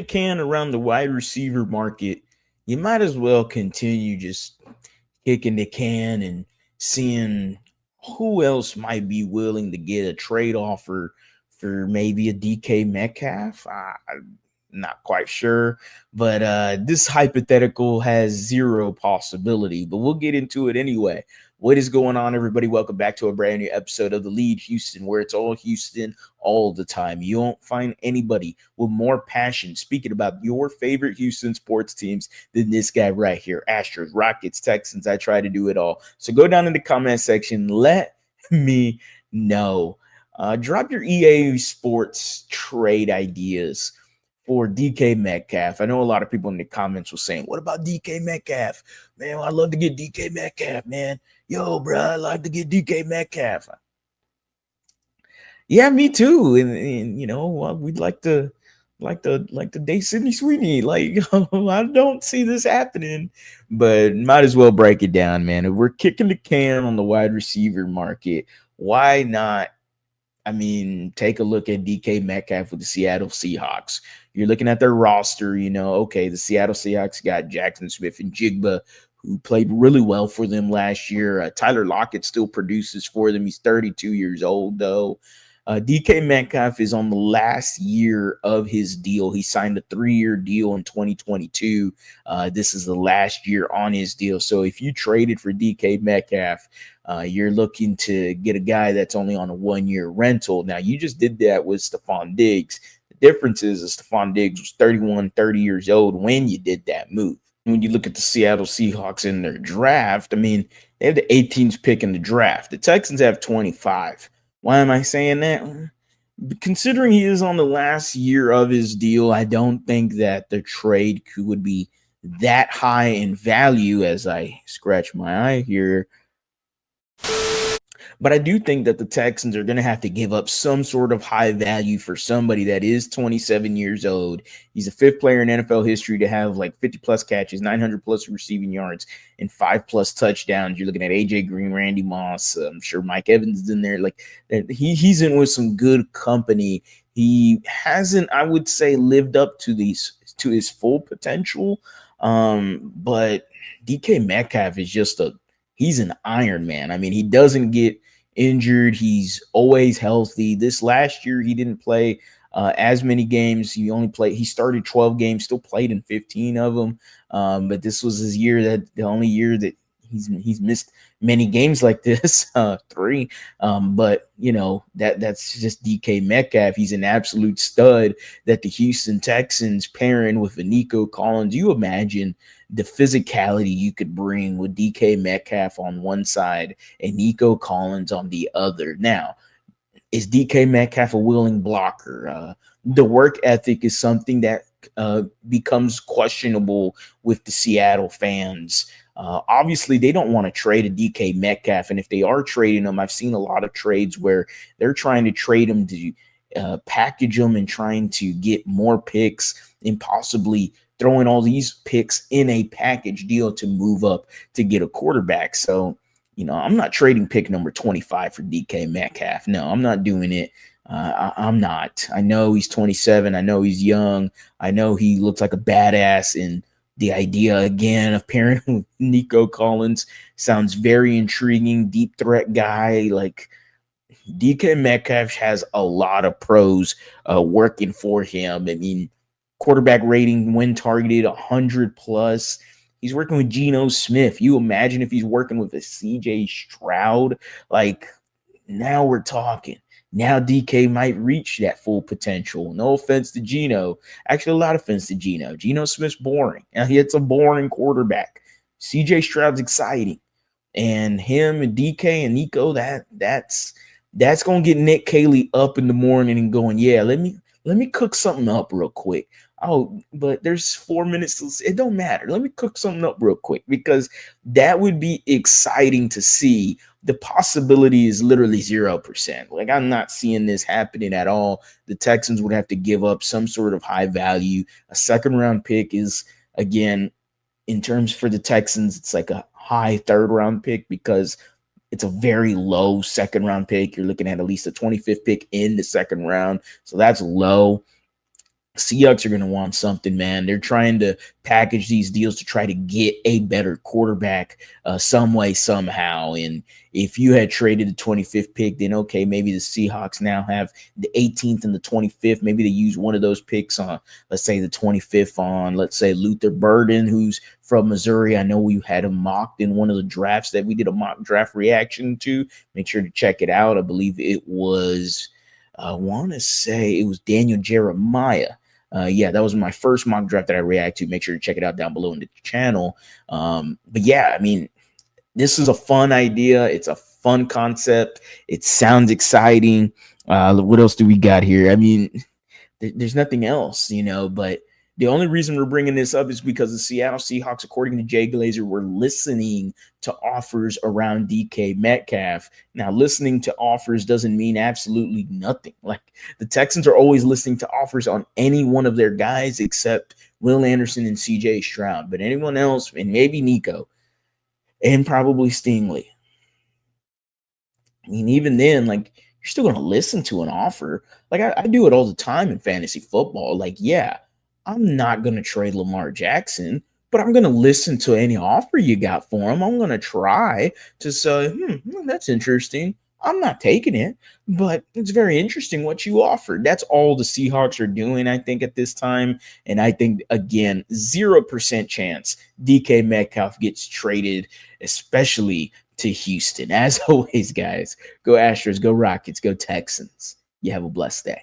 can around the wide receiver market, you might as well continue just kicking the can and seeing who else might be willing to get a trade offer for maybe a DK Metcalf. I'm not quite sure, but this hypothetical has zero possibility, but we'll get into it anyway. What is going on, everybody? Welcome back to a brand new episode of The Lead Houston, where it's all Houston all the time. You won't find anybody with more passion speaking about your favorite Houston sports teams than this guy right here. Astros, Rockets, Texans. I try to do it all. So go down in the comment section. Let me know. Drop your EA Sports trade ideas for DK Metcalf. I know a lot of people in the comments were saying, what about DK Metcalf? Man, I'd love to get DK Metcalf, man. Yo, bro, I'd like to get DK Metcalf. Yeah, me too. And you know, we'd like to date Sydney Sweeney. Like, I don't see this happening, but might as well break it down, man. If we're kicking the can on the wide receiver market, why not? I mean, take a look at DK Metcalf with the Seattle Seahawks. You're looking at their roster, you know, okay, the Seattle Seahawks got Jackson Smith and Jigba, who played really well for them last year. Tyler Lockett still produces for them. He's 32 years old, though. DK Metcalf is on the last year of his deal. He signed a 3-year deal in 2022. This is the last year on his deal. So if you traded for DK Metcalf, you're looking to get a guy that's only on a 1-year rental. Now, you just did that with Stephon Diggs. The difference is Stephon Diggs was 30 years old when you did that move. When you look at the Seattle Seahawks in their draft, I mean, they have the 18th pick in the draft. The Texans have 25. Why am I saying that? Considering he is on the last year of his deal, I don't think that the trade would be that high in value, as I scratch my eye here. But I do think that the Texans are going to have to give up some sort of high value for somebody that is 27 years old. He's the 5th player in NFL history to have like 50 plus catches, 900 plus receiving yards, and 5 plus touchdowns. You're looking at AJ Green, Randy Moss. I'm sure Mike Evans is in there. Like he's in with some good company. He hasn't, I would say, lived up to his full potential. But DK Metcalf is he's an Iron Man. I mean, he doesn't get injured. He's always healthy. This last year, he didn't play as many games. He started 12 games, still played in 15 of them. But this was the only year that he's missed many games like this, 3. But you know, that's just DK Metcalf. He's an absolute stud that the Houston Texans pairing with Nico Collins. You imagine the physicality you could bring with DK Metcalf on one side and Nico Collins on the other. Now, is DK Metcalf a willing blocker? The work ethic is something that becomes questionable with the Seattle fans. Obviously, they don't want to trade a DK Metcalf, and if they are trading him, I've seen a lot of trades where they're trying to trade him to package him and trying to get more picks and possibly throwing all these picks in a package deal to move up to get a quarterback. So, you know, I'm not trading pick number 25 for DK Metcalf. No, I'm not doing it. I'm not. I know he's 27. I know he's young. I know he looks like a badass. And the idea, again, of pairing with Nico Collins sounds very intriguing. Deep threat guy. Like, DK Metcalf has a lot of pros working for him. I mean, quarterback rating when targeted 100 plus. He's working with Geno Smith. You imagine if he's working with a CJ Stroud. Like, now we're talking. Now DK might reach that full potential. No offense to Geno. Actually, a lot of offense to Geno. Geno Smith's boring. It's a boring quarterback. CJ Stroud's exciting. And him and DK and Nico, that's going to get Nick Caley up in the morning and going, yeah, let me cook something up real quick. Oh, but there's 4 minutes. It don't matter. Let me cook something up real quick, because that would be exciting to see. The possibility is literally 0%. Like, I'm not seeing this happening at all. The Texans would have to give up some sort of high value. A 2nd-round pick is, again, in terms for the Texans, it's like a high 3rd-round pick because it's a very low 2nd-round pick. You're looking at least a 25th pick in the 2nd round. So that's low. Seahawks are going to want something, man. They're trying to package these deals to try to get a better quarterback some way, somehow. And if you had traded the 25th pick, then okay, maybe the Seahawks now have the 18th and the 25th. Maybe they use one of those picks on, let's say, the 25th on, let's say, Luther Burden, who's from Missouri. I know we had him mocked in one of the drafts that we did a mock draft reaction to. Make sure to check it out. I believe it was, I want to say it was Daniel Jeremiah. Yeah, that was my first mock draft that I react to. Make sure to check it out down below in the channel. But yeah, I mean, this is a fun idea. It's a fun concept. It sounds exciting. What else do we got here? I mean, there's nothing else, but the only reason we're bringing this up is because the Seattle Seahawks, according to Jay Glazer, were listening to offers around DK Metcalf. Now, listening to offers doesn't mean absolutely nothing. Like, the Texans are always listening to offers on any one of their guys except Will Anderson and CJ Stroud. But anyone else, and maybe Nico, and probably Stingley. I mean, even then, like, you're still going to listen to an offer. Like, I do it all the time in fantasy football. Like, yeah, I'm not going to trade Lamar Jackson, but I'm going to listen to any offer you got for him. I'm going to try to say, that's interesting. I'm not taking it, but it's very interesting what you offered. That's all the Seahawks are doing, I think, at this time. And I think, again, 0% chance DK Metcalf gets traded, especially to Houston. As always, guys, go Astros, go Rockets, go Texans. You have a blessed day.